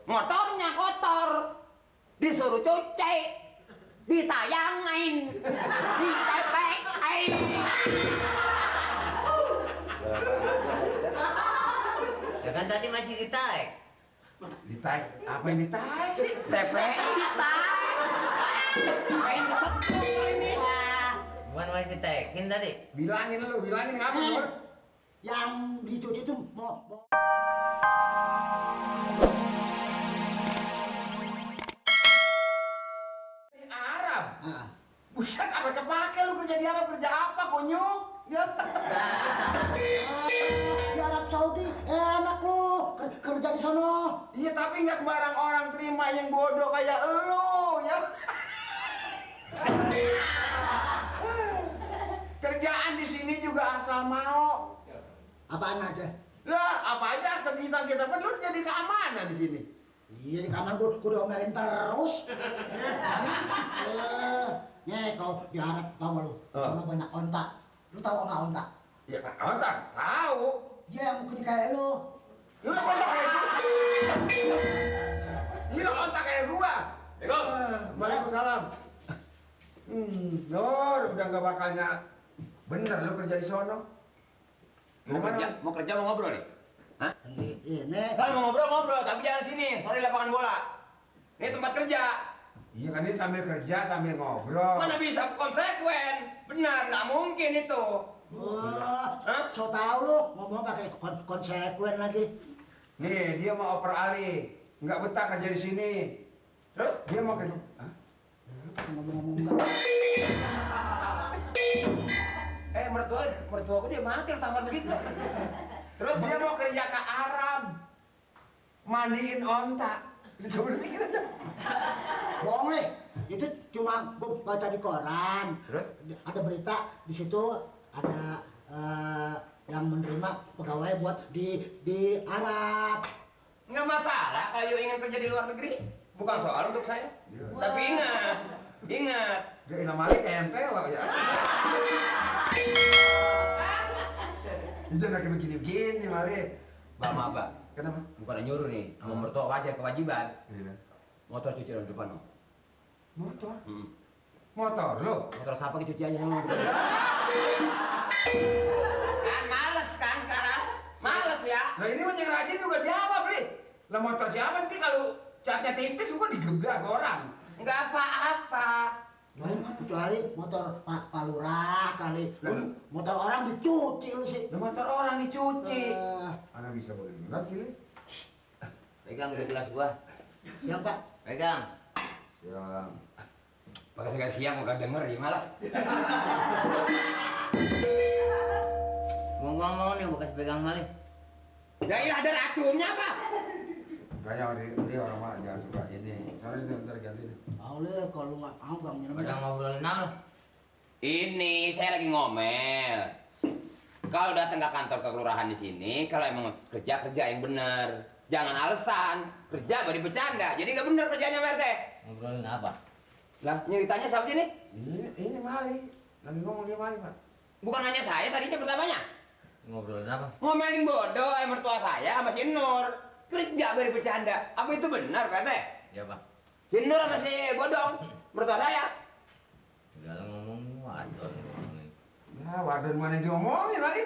Motornya kotor, disuruh cuci, ditayangin, ditepein. Ya kan tadi masih ditaik. Ditaik? Apa yang ditaik sih? TPI ditaik. Main kesetrum kali ini. Bukan masih ditaikin tadi. Bilangin ngapa, Nur? Yang dicuci itu mau Di Arab. ah. Buset, apa kepake lu kerja di Arab? Kerja apa, konyol? Ya. Di Arab Saudi enak lu kerja di sono. Iya, tapi nggak sembarang orang terima yang bodoh kayak elu, ya. Kerjaan di sini juga asal mau. Apaan aja? Lah, apa aja asal kita perlu jadi keamanan di sini. Iya di kamar gua diomelin terus. Nih kalau di Arab tau gak lu? Sono banyak onta. Lu tau nggak onta? Ya kan, tak tahu. Iya yang mungkin kayak lu. Lu lah kontak kayak gua. Iya kontak kayak gua. Waalaikumsalam. Nur, udah nggak bakalnya bener lu kerja di sono. Mau kerja mau ngobrol nih? Hah? Ini Kalau mau ngobrol, tapi jangan sini. Sorry lapangan bola. Ini tempat kerja. Iya kan, ini sambil kerja sambil ngobrol. Mana bisa konsekuen? Benar, nggak mungkin itu. wah, Hah? so tau lu ngomong pakai konsekuen lagi. Nih, dia mau oper alih. Nggak betah kerja di sini. Terus? Dia mau kerja. Hah? Ngomong-ngomong enggak. Mertuaku dia mati tamat begitu. Terus Dia mau kerja ke Arab. Mandiin onta. Lu coba lu pikir aja. Bohong nih. Itu cuma gue baca di koran. Terus? Ada berita di situ ada yang menerima pegawai buat di Arab. nggak masalah kalau ingin kerja di luar negeri. Bukan soal untuk saya. Iya. Tapi ingat. Dia namanya kayak entelo ya. Itu nggak kayak begini-begini malah. Mbak, maaf, Mbak. Kenapa? Bukan nyuruh nih, sama mertua wajar kewajiban. Iya. Motor cuci dalam depan, no. Motor? Hmm. Motor lo? Motor siapa cuci aja sama motor. Kan males kan sekarang? Males ya? Nah ini mah yang rajin juga jawab nih. Lah motor siapa nanti kalau catnya tipis gua digebrak orang. Nggak apa-apa. Kecuali motor Pak Lurah kali. Lah. Motor orang dicuci lu sih. Lah motor orang dicuci. Eh, Anak bisa benar sih Li. Pegang udah gelas gua. siap Pak. Pegang. Siang. Pakai sekali siang nggak denger ya malah. Ngomong-ngomong nih bekas pegang malih. Ya iya ada racunnya, Pak. Kayaknya dia orang mana jangan suka ini. Soalnya ntar ganti deh. Mau le kalau nggak mau bang minum. Pada ngobrolin apa? Ini saya lagi ngomel. Kalau datang ke kantor ke kelurahan di sini, kalau emang kerja yang benar. Jangan alasan kerja bari bercanda. Jadi nggak benar kerjanya, Pak RT. Ngobrolin apa? Lah, nyeritanya siapa sih ini? Ini Mali. Lagi ngomong dia Mali, Pak. Bukan hanya saya tadinya pertamanya. Ngobrolin apa? Ngomelin bodoh mertua saya sama si Nur. Kerja bari bercanda. Apa itu benar, Pak RT? Ya Pak. Si Nur sama si Bodong, mertua saya. Segala ngomong waduh ngomongin. Ya, wadah mana yang diomongin lagi?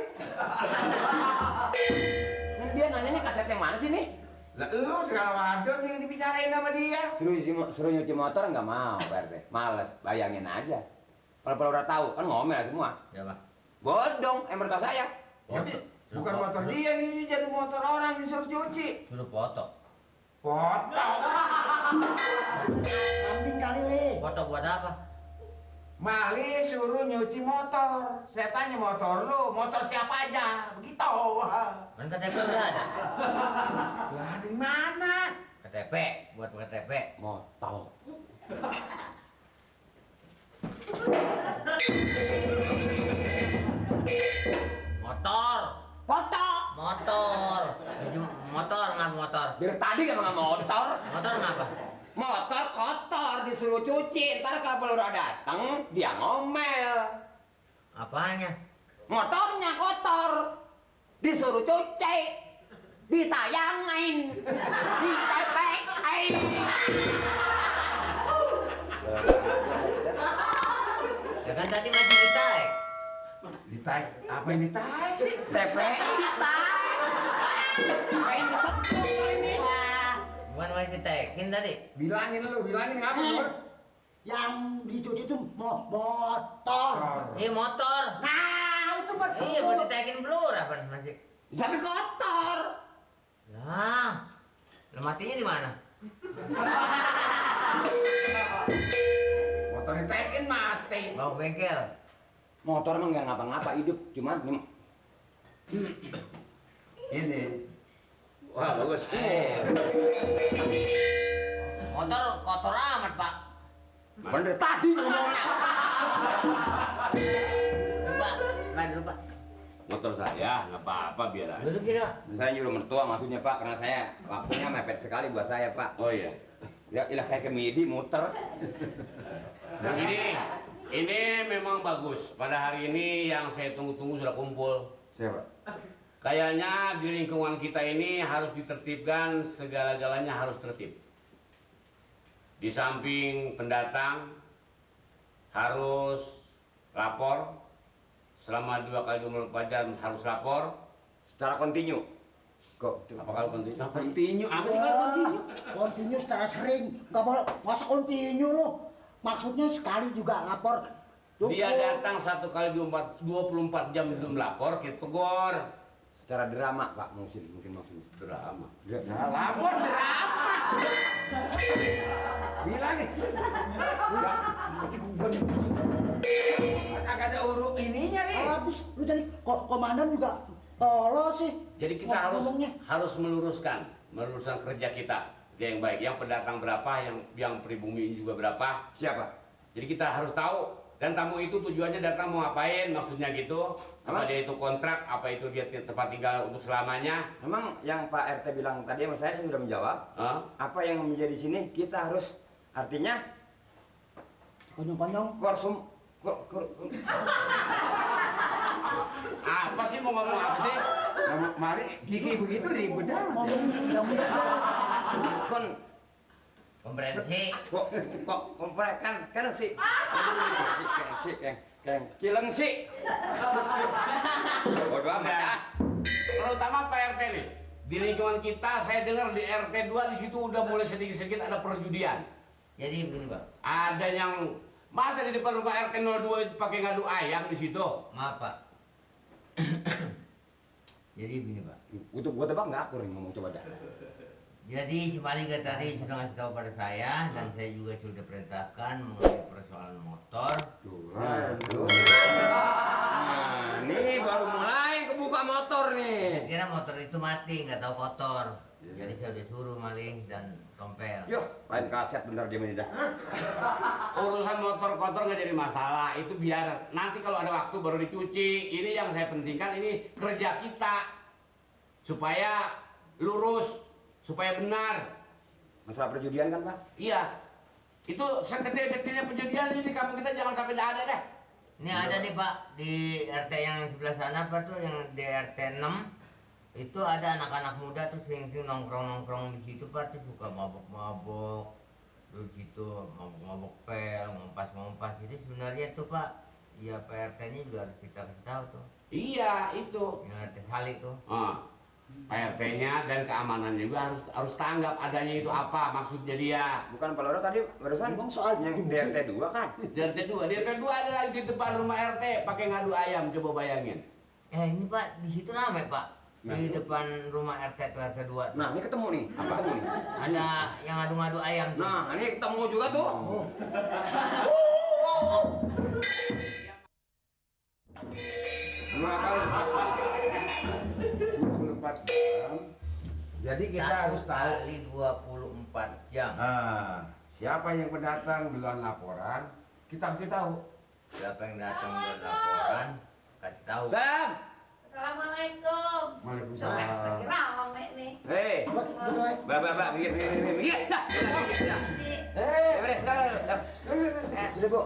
Dia nanyanya kaset yang mana sih nih? Lah lu segala wadah yang dibicarain sama dia. Suruh nyuci motor nggak mau, Pak RT. Males, bayangin aja. Kalau udah tahu kan ngomel semua. Ya Pak. Bodong, mertua saya. Ya, bukan motor dia ini jadi motor orang disuruh cuci. Suruh foto. Foto. Kambing kali le. Foto buat apa? Mali suruh nyuci motor. Saya tanya motor lu, motor siapa aja? Begitu. Kan KTP udah ada. Lah di mana? KTP buat KTP. Motor. Motor. Foto. Motor. Motor ngapa motor? Dari tadi kan nggak motor. Motor ngapa? Motor kotor disuruh cuci. Ntar kalau pelurah datang dia ngomel. Apanya? Motornya kotor disuruh cuci. ditayangin di TPI. Ya kan tadi masih ditarik. Ditaik, apa yang ditaik sih? TPI ditaik. Main kesetrum ini. Bukan masih ditaikin tadi. Bilangin ngapa Nur? Yang dicuci itu motor. Iya motor. Nah, itu betul. Iya mau ditaikin pelur apa masih? Tapi kotor. Lah, matinya di mana? Motor ditaikin mati. Bawa bengkel. Motor emang nggak ngapa-ngapa, hidup cuman Ini. wah bagus. Motor kotor amat, Pak. Bener tadi ngomongnya. Pak, dulu, Pak. Motor saya nggak apa-apa biar aja. Duduk sini, Pak. Saya nyuruh mertua maksudnya Pak, karena saya waktunya mepet sekali buat saya Pak. Oh iya. Ya ilah kayak kemidi muter. Nah, ini memang bagus. Pada hari ini yang saya tunggu-tunggu sudah kumpul. Siapa? Kayaknya di lingkungan kita ini harus ditertibkan, segala-galanya harus tertib. Di samping pendatang harus lapor selama 2 kali 24 jam harus lapor. Secara kontinu. Kok Apa kalau kontinu? Continue, apa sih kalau continue? Kontinu secara sering, nggak boleh masa kontinu lo. Maksudnya sekali juga lapor. Dia datang 1 kali 24 jam belum lapor, kita tegur. secara drama Pak mungkin maksudnya. Drama. Nah, lapor drama. Bilangin. Kagak ada urut ininya nih. Habis lu jadi komandan juga tolol sih. Jadi kita Ngomongnya. harus meluruskan kerja kita yang baik. Yang pendatang berapa, yang pribumi juga berapa. Siapa? Jadi kita harus tahu. Dan tamu itu tujuannya datang mau ngapain, maksudnya gitu. Apa dia itu kontrak, apa itu dia tempat tinggal untuk selamanya. Memang yang Pak RT bilang tadi sama saya sudah menjawab. Hah? Apa yang menjadi sini kita harus artinya Konyong-konyong. Apa sih mau ngomong apa sih? Mari gigi begitu di bedah. kon Komprehensif. kok kan si cileng si bodoh amat Nah, ah. terutama Pak RT nih. Di lingkungan kita, saya dengar di RT 2 di situ udah mulai sedikit-sedikit ada perjudian. Jadi begini, Pak. Ada yang masa di depan rumah RT 02 itu pakai ngadu ayam di situ. Maaf, Pak. Jadi begini, Pak. Gua tebak nggak akur nih ngomong coba dah. Jadi si Maliga tadi sudah ngasih tahu pada saya dan saya juga sudah perintahkan mengenai persoalan motor. Nah, ini baru mulai kebuka motor Saya nih. kira motor itu mati, nggak tahu kotor. Jadi saya udah suruh Malih dan Tompel. Yo, lain kaset bener dia dah. Urusan motor kotor nggak jadi masalah, itu biar nanti kalau ada waktu baru dicuci. Ini yang saya pentingkan, ini kerja kita supaya lurus, supaya benar. Masalah perjudian kan Pak? Iya, itu sekecil-kecilnya perjudian ini di kampung kita jangan sampai tidak ada deh. Ini ada nih Pak di RT yang sebelah sana Pak tuh yang di RT 6 itu ada anak-anak muda tuh sering-sering nongkrong-nongkrong di situ Pak tuh suka mabok-mabok di situ mabok-mabok pel, ngompas-ngompas. Jadi sebenarnya tuh Pak, ya Pak RT-nya juga harus kita kasih tahu tuh. Iya, itu. Yang RT Salik tuh. Pak RT-nya dan keamanan juga harus tanggap adanya itu apa maksudnya dia. Bukan Pak Loro tadi barusan Ngomong soal yang di RT 2 kan? Di RT 2 ada lagi di depan rumah RT pakai ngadu ayam, coba bayangin. Ini Pak, di situ rame Pak. Di depan rumah RT tuh RT 2. Nah, ini ketemu nih. Apa ketemu nih? Ada yang ngadu-ngadu ayam tuh. Nah, ini ketemu juga tuh. Dua kali 24 jam. Jadi kita harus tahu. Kali 24 jam. Siapa yang pendatang duluan laporan, kita kasih tahu. Siapa yang datang buat laporan, kasih tahu. Sam. Assalamualaikum. Waalaikumsalam. Lagi rawang nek nih. Hei. Mbak, minggir. Dah. Si Beres, dah. Sudah, Bu.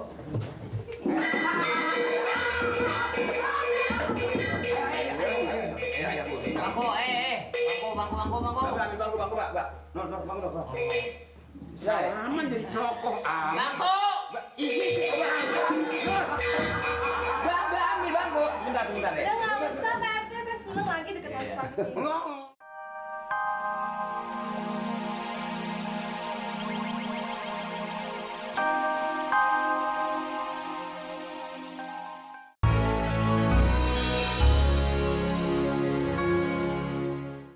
Ayo, Bu. Mako, Mako bangku. Mbak, ambil bangku, Mbak. Nor, bangku, Nor. Salaman jadi cokoh amat. Bangku. Ini sih bangku. Nor. Mbak, ambil bangku. Sebentar deh. Udah nggak usah Pak RT, saya seneng lagi deket masuk-masuk ini. Ngomong.